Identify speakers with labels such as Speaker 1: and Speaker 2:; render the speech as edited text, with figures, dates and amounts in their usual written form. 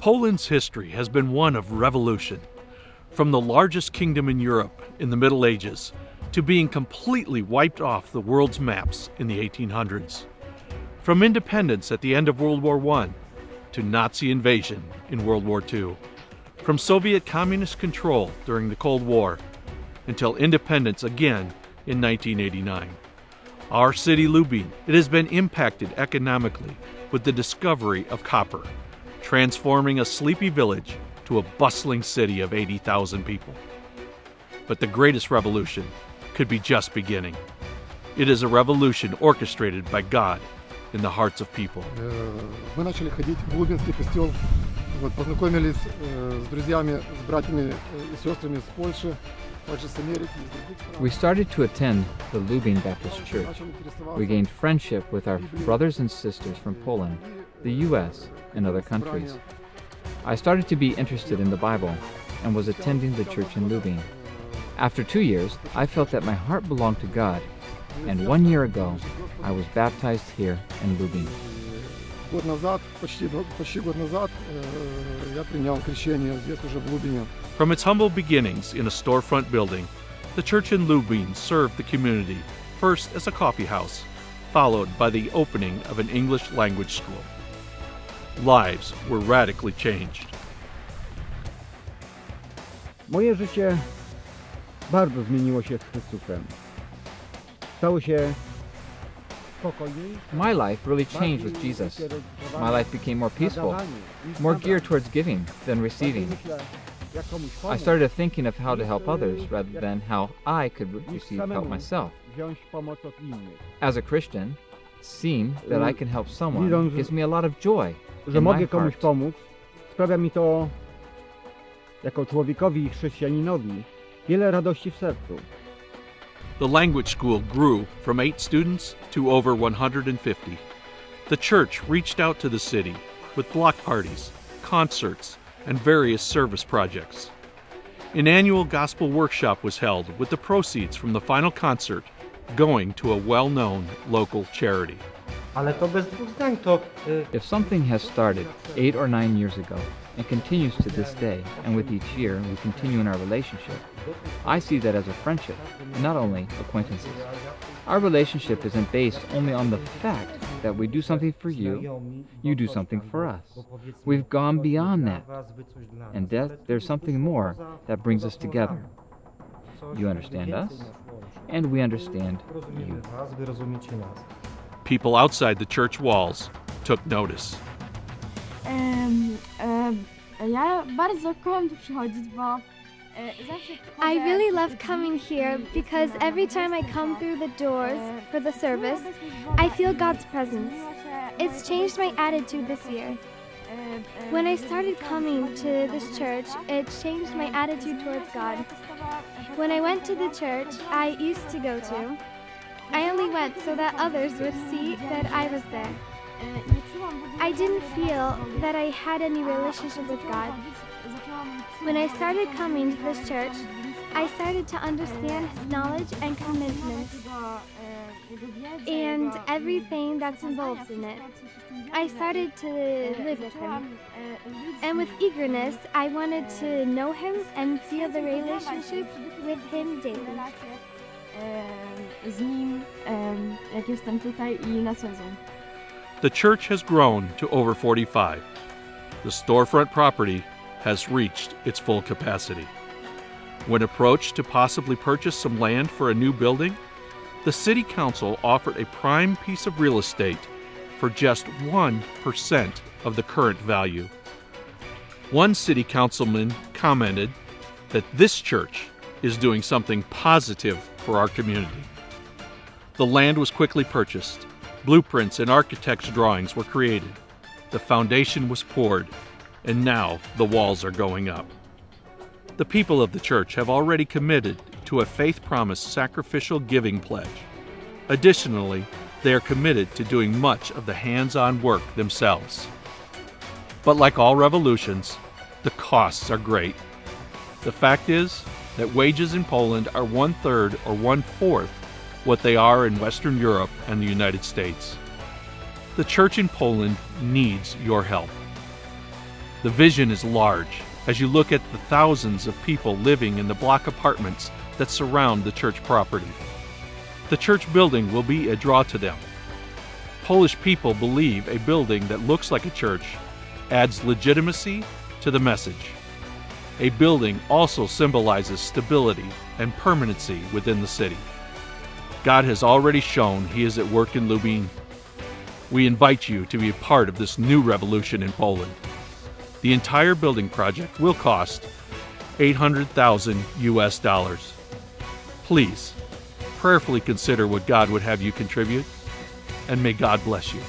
Speaker 1: Poland's history has been one of revolution. From the largest kingdom in Europe in the Middle Ages to being completely wiped off the world's maps in the 1800s. From independence at the end of World War I to Nazi invasion in World War II. From Soviet communist control during the Cold War until independence again in 1989. Our city, Lubin, it has been impacted economically with the discovery of copper, transforming a sleepy village to a bustling city of 80,000 people. But the greatest revolution could be just beginning. It is a revolution orchestrated by God in the hearts of people.
Speaker 2: Мы начали ходить в Лубинский костел, познакомились с друзьями, с братьями и сестрами из Польши, также с Америки, из других стран.
Speaker 3: We started to attend the Lubin Baptist Church. We gained friendship with our brothers and sisters from Poland, the U.S., and other countries. I started to be interested in the Bible and was attending the church in Lubin. After 2 years, I felt that my heart belonged to God, and 1 year ago, I was baptized here in Lubin.
Speaker 2: Год назад, почти год назад, я принял крещение здесь уже в Лубине.
Speaker 1: From its humble beginnings in a storefront building, the church in Lubin served the community, first as a coffee house, followed by the opening of an English language school. Lives were radically changed.
Speaker 4: Moje życie bardzo zmieniło się z Chrystusem. Stało się spokojniej.
Speaker 3: My life really changed with Jesus. My life became more peaceful, more geared towards giving than receiving. I started thinking of how to help others rather than how I could receive help myself. As a Christian, seeing that I can help someone gives me a lot of joy.
Speaker 4: Że mogę komuś pomóc, sprawia mi to, jako człowiekowi i chrześcijaninowi, wiele radości w sercu.
Speaker 1: The language school grew from 8 students to over 150. The church reached out to the city with block parties, concerts, and various service projects. An annual gospel workshop was held with the proceeds from the final concert going to a well-known local charity.
Speaker 5: Ale to bez dwóch zdań to...
Speaker 3: If something has started 8 or 9 years ago and continues to this day, and with each year we continue in our relationship, I see that as a friendship, and not only acquaintances. Our relationship isn't based only on the fact that we do something for you, you do something for us. We've gone beyond that, and that there's something more that brings us together. You understand us, and we understand you.
Speaker 1: People outside the church walls took notice.
Speaker 6: Ja bardzo kocham tu przychodzić, bo
Speaker 7: I really love coming here because every time I come through the doors for the service, I feel God's presence. It's changed my attitude this year. When I started coming to this church, it changed my attitude towards God. When I went to the church I used to go to, I only went so that others would see that I was there. I didn't feel that I had any relationship with God. When I started coming to this church, I started to understand His knowledge and commitments and everything that's involved in it. I started to live with Him. And with eagerness, I wanted to know Him and feel the relationship with Him daily.
Speaker 6: z nim, jak jestem tutaj i na co dzień.
Speaker 1: The church has grown to over 45. The storefront property has reached its full capacity. When approached to possibly purchase some land for a new building, the City Council offered a prime piece of real estate for just 1% of the current value. One city councilman commented that this church is doing something positive for our community. The land was quickly purchased. Blueprints and architect's drawings were created. The foundation was poured, and now the walls are going up. The people of the church have already committed to a faith promise sacrificial giving pledge. Additionally, they are committed to doing much of the hands-on work themselves. But like all revolutions, the costs are great. The fact is that wages in Poland are 1/3 or 1/4 what they are in Western Europe and the United States. The church in Poland needs your help. The vision is large as you look at the thousands of people living in the block apartments that surround the church property. The church building will be a draw to them. Polish people believe a building that looks like a church adds legitimacy to the message. A building also symbolizes stability and permanency within the city. God has already shown He is at work in Lubin. We invite you to be a part of this new revolution in Poland. The entire building project will cost $800,000. Please, prayerfully consider what God would have you contribute, and may God bless you.